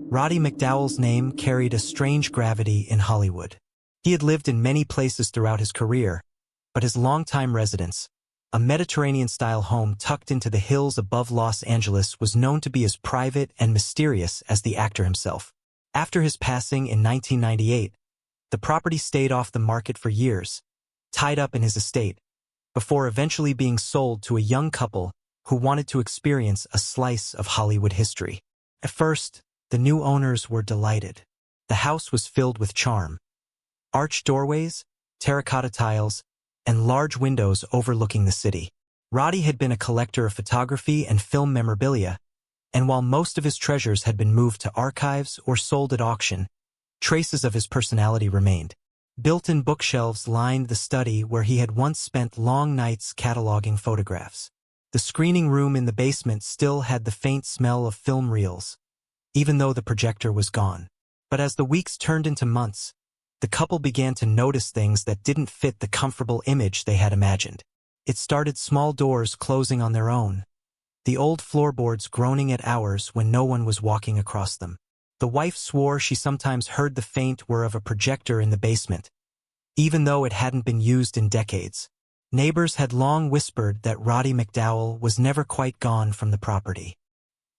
Roddy McDowall's name carried a strange gravity in Hollywood. He had lived in many places throughout his career, but his longtime residence, a Mediterranean-style home tucked into the hills above Los Angeles, was known to be as private and mysterious as the actor himself. After his passing in 1998, the property stayed off the market for years, tied up in his estate, before eventually being sold to a young couple who wanted to experience a slice of Hollywood history. At first, the new owners were delighted. The house was filled with charm. Arched doorways, terracotta tiles, and large windows overlooking the city. Roddy had been a collector of photography and film memorabilia, and while most of his treasures had been moved to archives or sold at auction, traces of his personality remained. Built-in bookshelves lined the study where he had once spent long nights cataloging photographs. The screening room in the basement still had the faint smell of film reels, even though the projector was gone. But as the weeks turned into months, the couple began to notice things that didn't fit the comfortable image they had imagined. It started small doors closing on their own, the old floorboards groaning at hours when no one was walking across them. The wife swore she sometimes heard the faint whir of a projector in the basement, even though it hadn't been used in decades. Neighbors had long whispered that Roddy McDowall was never quite gone from the property.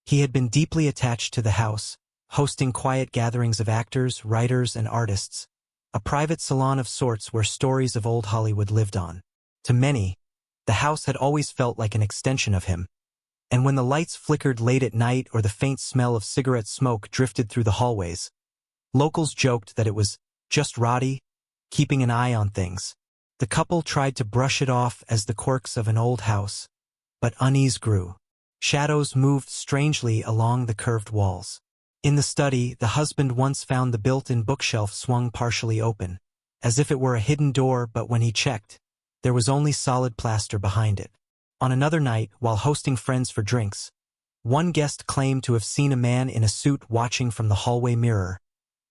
He had been deeply attached to the house, hosting quiet gatherings of actors, writers, and artists, a private salon of sorts where stories of old Hollywood lived on. To many, the house had always felt like an extension of him, and when the lights flickered late at night or the faint smell of cigarette smoke drifted through the hallways, locals joked that it was just Roddy, keeping an eye on things. The couple tried to brush it off as the quirks of an old house, but unease grew. Shadows moved strangely along the curved walls. In the study, the husband once found the built-in bookshelf swung partially open, as if it were a hidden door, but when he checked, there was only solid plaster behind it. On another night, while hosting friends for drinks, one guest claimed to have seen a man in a suit watching from the hallway mirror,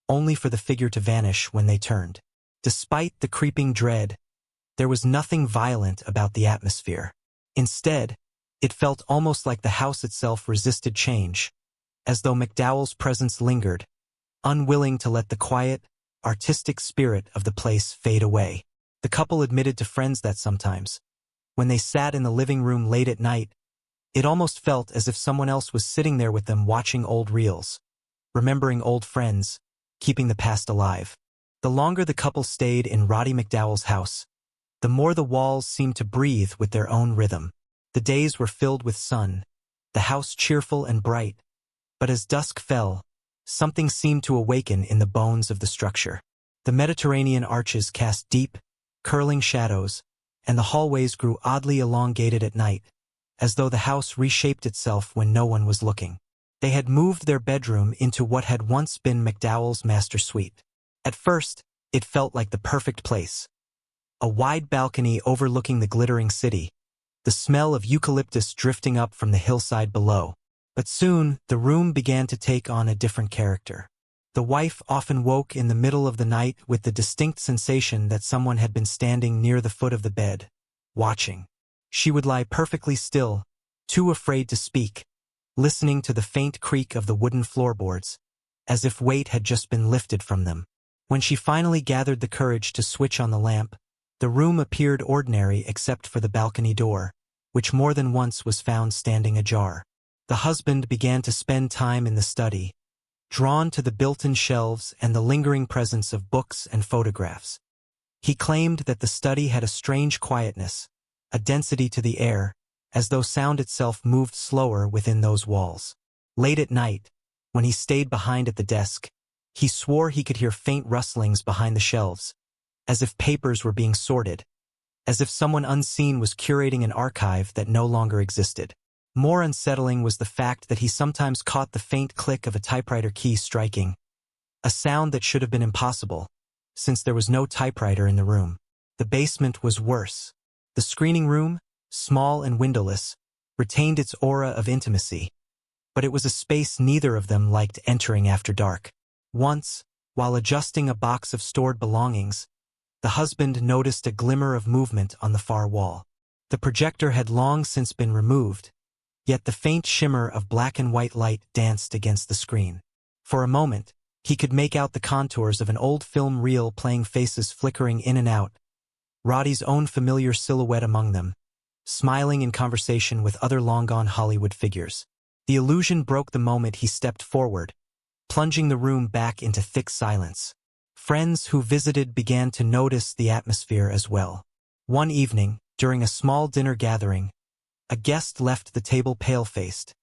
only for the figure to vanish when they turned. Despite the creeping dread, there was nothing violent about the atmosphere. Instead, it felt almost like the house itself resisted change, as though McDowall's presence lingered, unwilling to let the quiet, artistic spirit of the place fade away. The couple admitted to friends that sometimes, when they sat in the living room late at night, it almost felt as if someone else was sitting there with them watching old reels, remembering old friends, keeping the past alive. The longer the couple stayed in Roddy McDowall's house, the more the walls seemed to breathe with their own rhythm. The days were filled with sun, the house cheerful and bright, but as dusk fell, something seemed to awaken in the bones of the structure. The Mediterranean arches cast deep, curling shadows, and the hallways grew oddly elongated at night, as though the house reshaped itself when no one was looking. They had moved their bedroom into what had once been McDowall's master suite. At first, it felt like the perfect place. A wide balcony overlooking the glittering city, the smell of eucalyptus drifting up from the hillside below. But soon, the room began to take on a different character. The wife often woke in the middle of the night with the distinct sensation that someone had been standing near the foot of the bed, watching. She would lie perfectly still, too afraid to speak, listening to the faint creak of the wooden floorboards, as if weight had just been lifted from them. When she finally gathered the courage to switch on the lamp, the room appeared ordinary except for the balcony door, which more than once was found standing ajar. The husband began to spend time in the study, drawn to the built-in shelves and the lingering presence of books and photographs. He claimed that the study had a strange quietness, a density to the air, as though sound itself moved slower within those walls. Late at night, when he stayed behind at the desk, he swore he could hear faint rustlings behind the shelves, as if papers were being sorted, as if someone unseen was curating an archive that no longer existed. More unsettling was the fact that he sometimes caught the faint click of a typewriter key striking, a sound that should have been impossible, since there was no typewriter in the room. The basement was worse. The screening room, small and windowless, retained its aura of intimacy, but it was a space neither of them liked entering after dark. Once, while adjusting a box of stored belongings, the husband noticed a glimmer of movement on the far wall. The projector had long since been removed, yet the faint shimmer of black and white light danced against the screen. For a moment, he could make out the contours of an old film reel playing faces flickering in and out, Roddy's own familiar silhouette among them, smiling in conversation with other long-gone Hollywood figures. The illusion broke the moment he stepped forward, plunging the room back into thick silence. Friends who visited began to notice the atmosphere as well. One evening, during a small dinner gathering, a guest left the table pale-faced,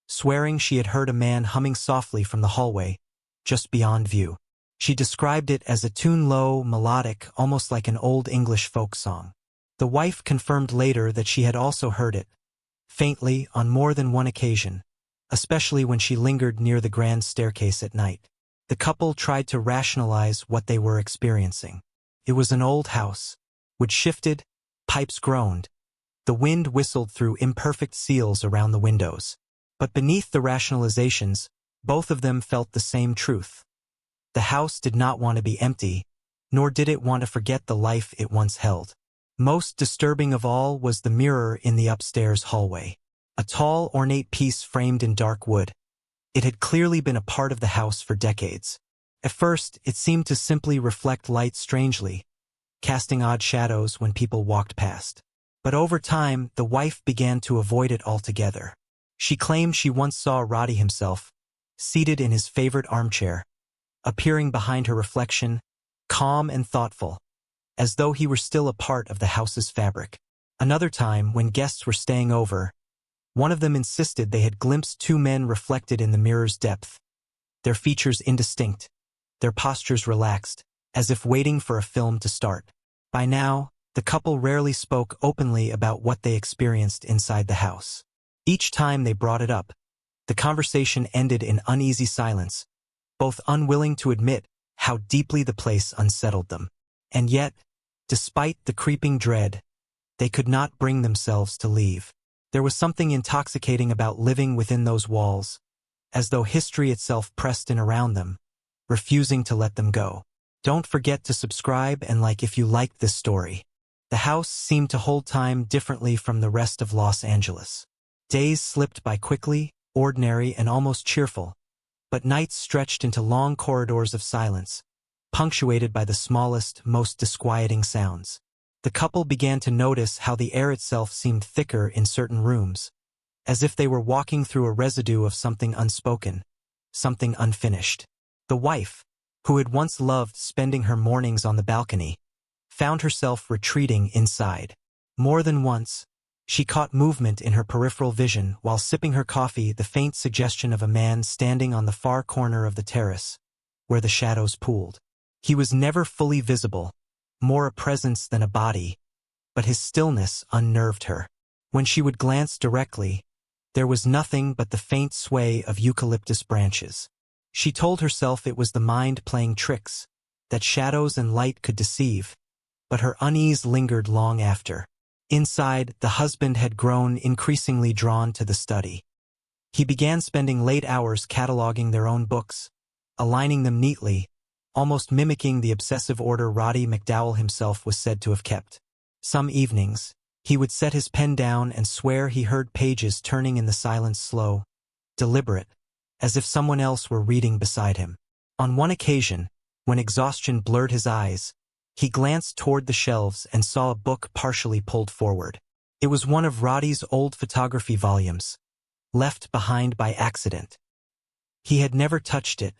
swearing she had heard a man humming softly from the hallway, just beyond view. She described it as a tune low, melodic, almost like an old English folk song. The wife confirmed later that she had also heard it, faintly, on more than one occasion, especially when she lingered near the grand staircase at night. The couple tried to rationalize what they were experiencing. It was an old house, which shifted, pipes groaned. The wind whistled through imperfect seals around the windows. But beneath the rationalizations, both of them felt the same truth. The house did not want to be empty, nor did it want to forget the life it once held. Most disturbing of all was the mirror in the upstairs hallway. A tall, ornate piece framed in dark wood. It had clearly been a part of the house for decades. At first, it seemed to simply reflect light strangely, casting odd shadows when people walked past. But over time, the wife began to avoid it altogether. She claimed she once saw Roddy himself, seated in his favorite armchair, appearing behind her reflection, calm and thoughtful, as though he were still a part of the house's fabric. Another time, when guests were staying over, one of them insisted they had glimpsed two men reflected in the mirror's depth, their features indistinct, their postures relaxed, as if waiting for a film to start. By now, the couple rarely spoke openly about what they experienced inside the house. Each time they brought it up, the conversation ended in uneasy silence, both unwilling to admit how deeply the place unsettled them. And yet, despite the creeping dread, they could not bring themselves to leave. There was something intoxicating about living within those walls, as though history itself pressed in around them, refusing to let them go. Don't forget to subscribe and like if you liked this story. The house seemed to hold time differently from the rest of Los Angeles. Days slipped by quickly, ordinary and almost cheerful, but nights stretched into long corridors of silence, punctuated by the smallest, most disquieting sounds. The couple began to notice how the air itself seemed thicker in certain rooms, as if they were walking through a residue of something unspoken, something unfinished. The wife, who had once loved spending her mornings on the balcony, found herself retreating inside. More than once, she caught movement in her peripheral vision while sipping her coffee, the faint suggestion of a man standing on the far corner of the terrace, where the shadows pooled. He was never fully visible, more a presence than a body, but his stillness unnerved her. When she would glance directly, there was nothing but the faint sway of eucalyptus branches. She told herself it was the mind playing tricks, that shadows and light could deceive, but her unease lingered long after. Inside, the husband had grown increasingly drawn to the study. He began spending late hours cataloging their own books, aligning them neatly, almost mimicking the obsessive order Roddy McDowall himself was said to have kept. Some evenings, he would set his pen down and swear he heard pages turning in the silence, slow, deliberate, as if someone else were reading beside him. On one occasion, when exhaustion blurred his eyes, he glanced toward the shelves and saw a book partially pulled forward. It was one of Roddy's old photography volumes, left behind by accident. He had never touched it,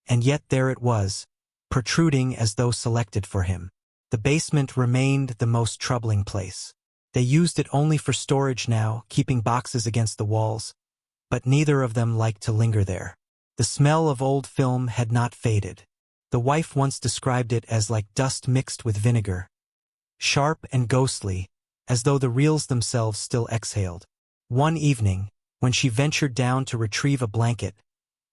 and yet there it was, protruding as though selected for him. The basement remained the most troubling place. They used it only for storage now, keeping boxes against the walls, but neither of them liked to linger there. The smell of old film had not faded. The wife once described it as like dust mixed with vinegar, sharp and ghostly, as though the reels themselves still exhaled. One evening, when she ventured down to retrieve a blanket,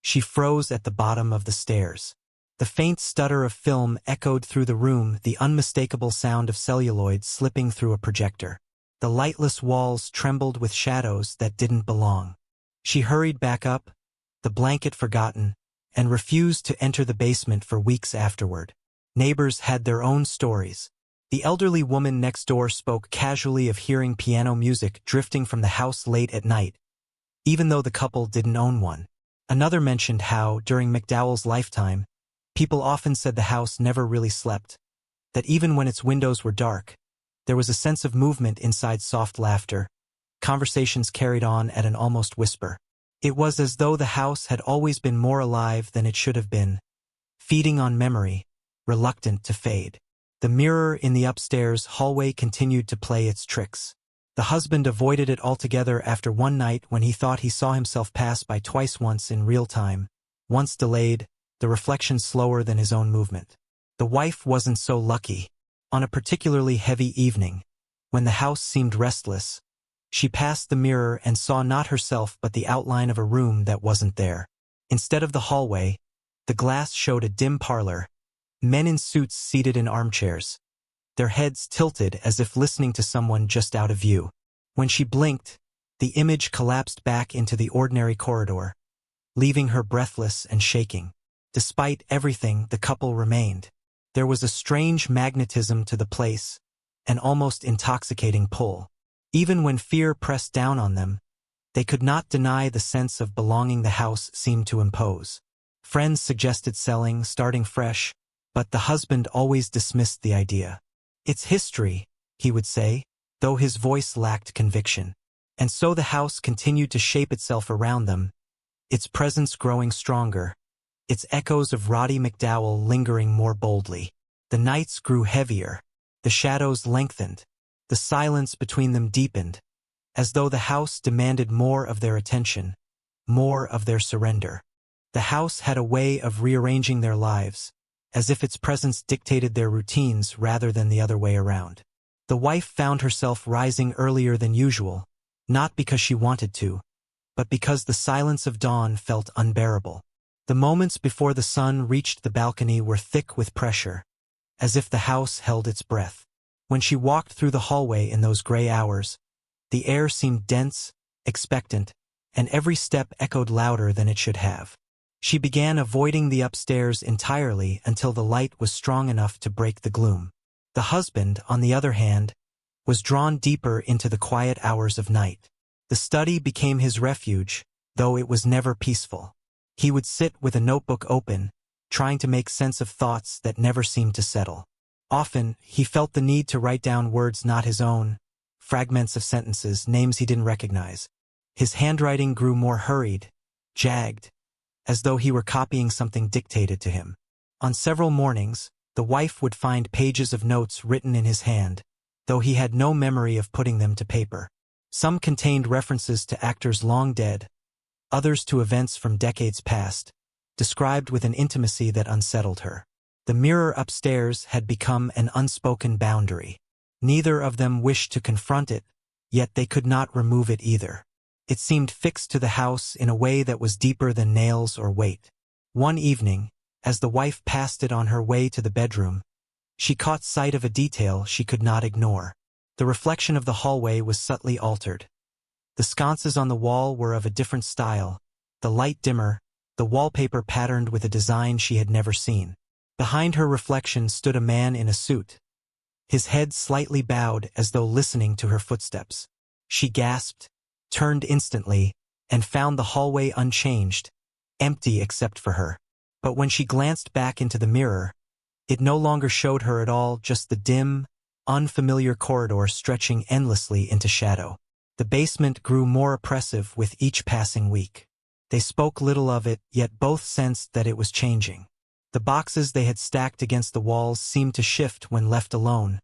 she froze at the bottom of the stairs. The faint stutter of film echoed through the room, the unmistakable sound of celluloid slipping through a projector. The lightless walls trembled with shadows that didn't belong. She hurried back up, the blanket forgotten, and refused to enter the basement for weeks afterward. Neighbors had their own stories. The elderly woman next door spoke casually of hearing piano music drifting from the house late at night, even though the couple didn't own one. Another mentioned how, during McDowall's lifetime, people often said the house never really slept, that even when its windows were dark, there was a sense of movement inside, soft laughter, conversations carried on at an almost whisper. It was as though the house had always been more alive than it should have been, feeding on memory, reluctant to fade. The mirror in the upstairs hallway continued to play its tricks. The husband avoided it altogether after one night when he thought he saw himself pass by twice, once in real time, once delayed, the reflection slower than his own movement. The wife wasn't so lucky. On a particularly heavy evening, when the house seemed restless, she passed the mirror and saw not herself but the outline of a room that wasn't there. Instead of the hallway, the glass showed a dim parlor, men in suits seated in armchairs, their heads tilted as if listening to someone just out of view. When she blinked, the image collapsed back into the ordinary corridor, leaving her breathless and shaking. Despite everything, the couple remained. There was a strange magnetism to the place, an almost intoxicating pull. Even when fear pressed down on them, they could not deny the sense of belonging the house seemed to impose. Friends suggested selling, starting fresh, but the husband always dismissed the idea. "It's history," he would say, though his voice lacked conviction. And so the house continued to shape itself around them, its presence growing stronger, its echoes of Roddy McDowall lingering more boldly. The nights grew heavier, the shadows lengthened, the silence between them deepened, as though the house demanded more of their attention, more of their surrender. The house had a way of rearranging their lives, as if its presence dictated their routines rather than the other way around. The wife found herself rising earlier than usual, not because she wanted to, but because the silence of dawn felt unbearable. The moments before the sun reached the balcony were thick with pressure, as if the house held its breath. When she walked through the hallway in those gray hours, the air seemed dense, expectant, and every step echoed louder than it should have. She began avoiding the upstairs entirely until the light was strong enough to break the gloom. The husband, on the other hand, was drawn deeper into the quiet hours of night. The study became his refuge, though it was never peaceful. He would sit with a notebook open, trying to make sense of thoughts that never seemed to settle. Often, he felt the need to write down words not his own, fragments of sentences, names he didn't recognize. His handwriting grew more hurried, jagged, as though he were copying something dictated to him. On several mornings, the wife would find pages of notes written in his hand, though he had no memory of putting them to paper. Some contained references to actors long dead, others to events from decades past, described with an intimacy that unsettled her. The mirror upstairs had become an unspoken boundary. Neither of them wished to confront it, yet they could not remove it either. It seemed fixed to the house in a way that was deeper than nails or weight. One evening, as the wife passed it on her way to the bedroom, she caught sight of a detail she could not ignore. The reflection of the hallway was subtly altered. The sconces on the wall were of a different style, the light dimmer, the wallpaper patterned with a design she had never seen. Behind her reflection stood a man in a suit, his head slightly bowed as though listening to her footsteps. She gasped, turned instantly, and found the hallway unchanged, empty except for her. But when she glanced back into the mirror, it no longer showed her at all, just the dim, unfamiliar corridor stretching endlessly into shadow. The basement grew more oppressive with each passing week. They spoke little of it, yet both sensed that it was changing. The boxes they had stacked against the walls seemed to shift when left alone,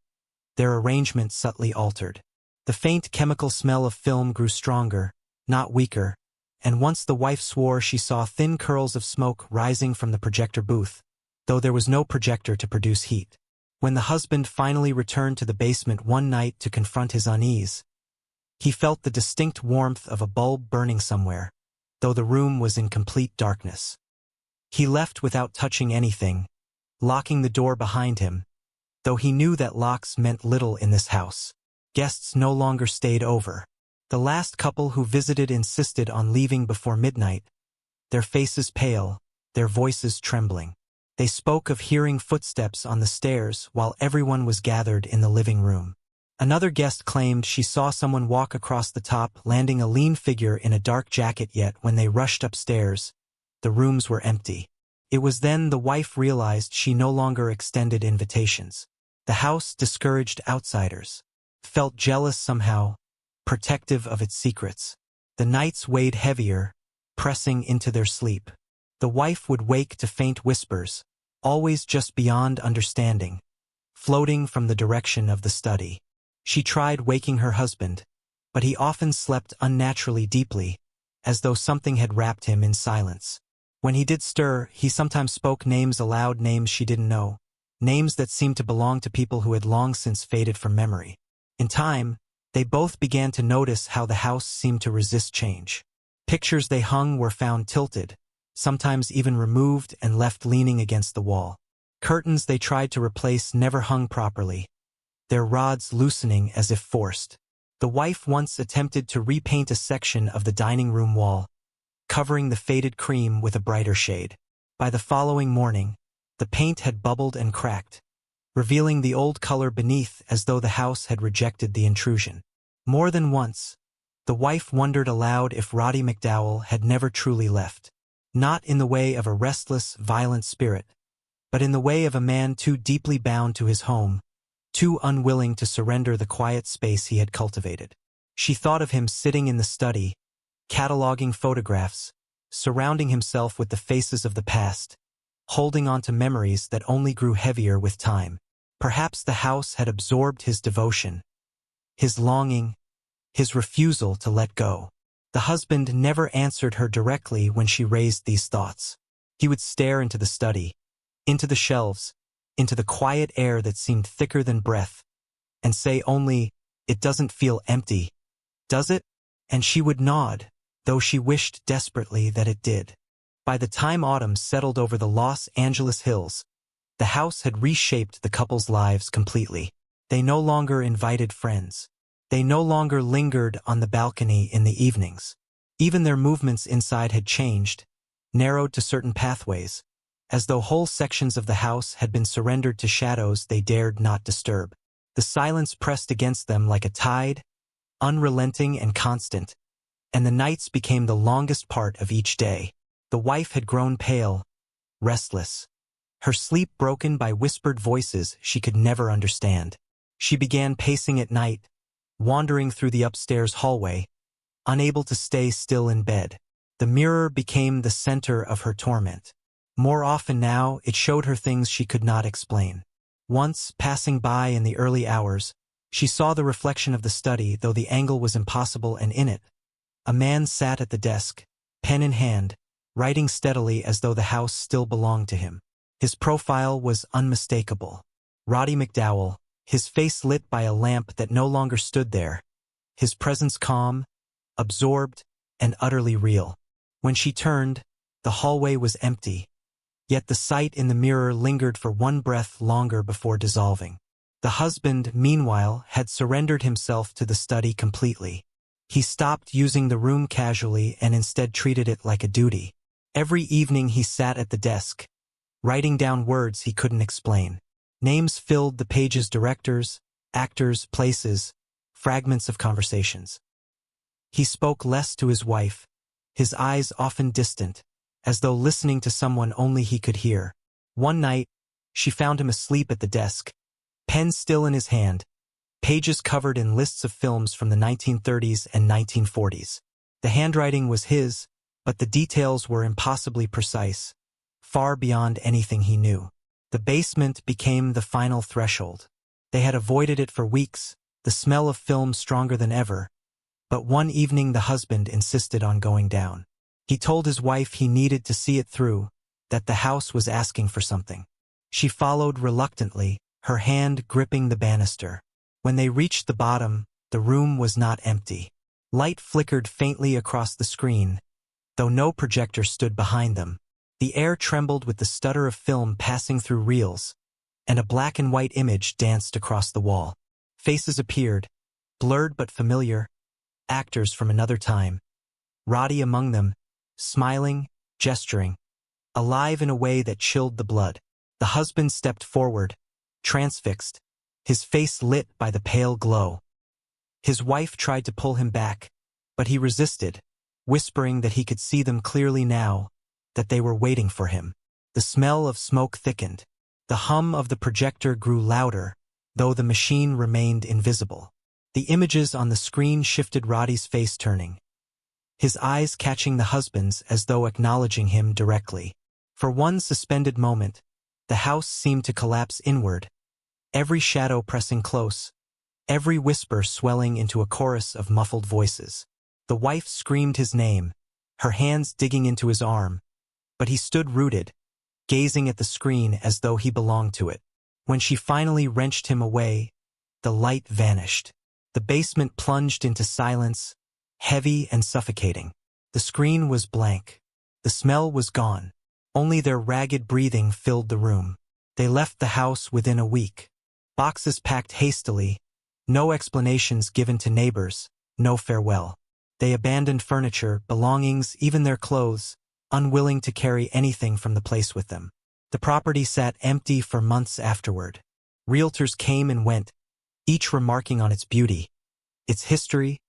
their arrangement subtly altered. The faint chemical smell of film grew stronger, not weaker, and once the wife swore she saw thin curls of smoke rising from the projector booth, though there was no projector to produce heat. When the husband finally returned to the basement one night to confront his unease, he felt the distinct warmth of a bulb burning somewhere, though the room was in complete darkness. He left without touching anything, locking the door behind him, though he knew that locks meant little in this house. Guests no longer stayed over. The last couple who visited insisted on leaving before midnight, their faces pale, their voices trembling. They spoke of hearing footsteps on the stairs while everyone was gathered in the living room. Another guest claimed she saw someone walk across the top, landing a lean figure in a dark jacket, yet when they rushed upstairs, The rooms were empty. It was then the wife realized she no longer extended invitations. The house discouraged outsiders, felt jealous somehow, protective of its secrets. The nights weighed heavier, pressing into their sleep. The wife would wake to faint whispers, always just beyond understanding, floating from the direction of the study. She tried waking her husband, but he often slept unnaturally deeply, as though something had wrapped him in silence. When he did stir, he sometimes spoke names aloud, names she didn't know, names that seemed to belong to people who had long since faded from memory. In time, they both began to notice how the house seemed to resist change. Pictures they hung were found tilted, sometimes even removed and left leaning against the wall. Curtains they tried to replace never hung properly, their rods loosening as if forced. The wife once attempted to repaint a section of the dining room wall, covering the faded cream with a brighter shade. By the following morning, the paint had bubbled and cracked, revealing the old color beneath as though the house had rejected the intrusion. More than once, the wife wondered aloud if Roddy McDowall had never truly left, not in the way of a restless, violent spirit, but in the way of a man too deeply bound to his home, too unwilling to surrender the quiet space he had cultivated. She thought of him sitting in the study, cataloging photographs, surrounding himself with the faces of the past, holding on to memories that only grew heavier with time. Perhaps the house had absorbed his devotion, his longing, his refusal to let go. The husband never answered her directly when she raised these thoughts. He would stare into the study, into the shelves, into the quiet air that seemed thicker than breath, and say only, "It doesn't feel empty, does it?" And she would nod, though she wished desperately that it did. By the time autumn settled over the Los Angeles hills, the house had reshaped the couple's lives completely. They no longer invited friends. They no longer lingered on the balcony in the evenings. Even their movements inside had changed, narrowed to certain pathways, as though whole sections of the house had been surrendered to shadows they dared not disturb. The silence pressed against them like a tide, unrelenting and constant, and the nights became the longest part of each day. The wife had grown pale, restless, her sleep broken by whispered voices she could never understand. She began pacing at night, wandering through the upstairs hallway, unable to stay still in bed. The mirror became the center of her torment. More often now, it showed her things she could not explain. Once, passing by in the early hours, she saw the reflection of the study, though the angle was impossible, and in it, a man sat at the desk, pen in hand, writing steadily as though the house still belonged to him. His profile was unmistakable. Roddy McDowall, his face lit by a lamp that no longer stood there, his presence calm, absorbed, and utterly real. When she turned, the hallway was empty, yet the sight in the mirror lingered for one breath longer before dissolving. The husband, meanwhile, had surrendered himself to the study completely. He stopped using the room casually and instead treated it like a duty. Every evening he sat at the desk, writing down words he couldn't explain. Names filled the pages: directors, actors, places, fragments of conversations. He spoke less to his wife, his eyes often distant, as though listening to someone only he could hear. One night, she found him asleep at the desk, pen still in his hand, pages covered in lists of films from the 1930s and 1940s. The handwriting was his, but the details were impossibly precise, far beyond anything he knew. The basement became the final threshold. They had avoided it for weeks, the smell of film stronger than ever, but one evening the husband insisted on going down. He told his wife he needed to see it through, that the house was asking for something. She followed reluctantly, her hand gripping the banister. When they reached the bottom, the room was not empty. Light flickered faintly across the screen, though no projector stood behind them. The air trembled with the stutter of film passing through reels, and a black and white image danced across the wall. Faces appeared, blurred but familiar, actors from another time. Roddy among them, smiling, gesturing, alive in a way that chilled the blood. The husband stepped forward, transfixed, his face lit by the pale glow. His wife tried to pull him back, but he resisted, whispering that he could see them clearly now, that they were waiting for him. The smell of smoke thickened. The hum of the projector grew louder, though the machine remained invisible. The images on the screen shifted, Roddy's face turning, his eyes catching the husband's as though acknowledging him directly. For one suspended moment, the house seemed to collapse inward, every shadow pressing close, every whisper swelling into a chorus of muffled voices. The wife screamed his name, her hands digging into his arm, but he stood rooted, gazing at the screen as though he belonged to it. When she finally wrenched him away, the light vanished. The basement plunged into silence, heavy and suffocating. The screen was blank. The smell was gone. Only their ragged breathing filled the room. They left the house within a week. Boxes packed hastily, no explanations given to neighbors, no farewell. They abandoned furniture, belongings, even their clothes, unwilling to carry anything from the place with them. The property sat empty for months afterward. Realtors came and went, each remarking on its beauty, its history,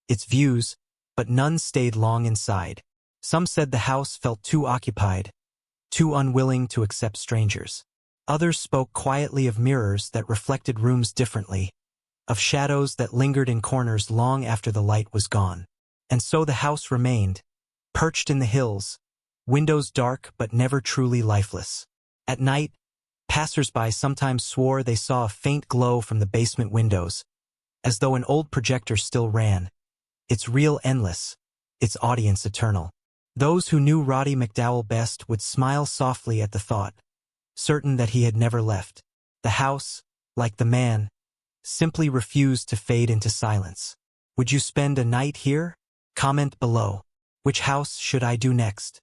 its views, but none stayed long inside. Some said the house felt too occupied, too unwilling to accept strangers. Others spoke quietly of mirrors that reflected rooms differently, of shadows that lingered in corners long after the light was gone. And so the house remained, perched in the hills, windows dark but never truly lifeless. At night, passers-by sometimes swore they saw a faint glow from the basement windows, as though an old projector still ran, its reel endless, its audience eternal. Those who knew Roddy McDowall best would smile softly at the thought, certain that he had never left. The house, like the man, simply refused to fade into silence. Would you spend a night here? Comment below. Which house should I do next?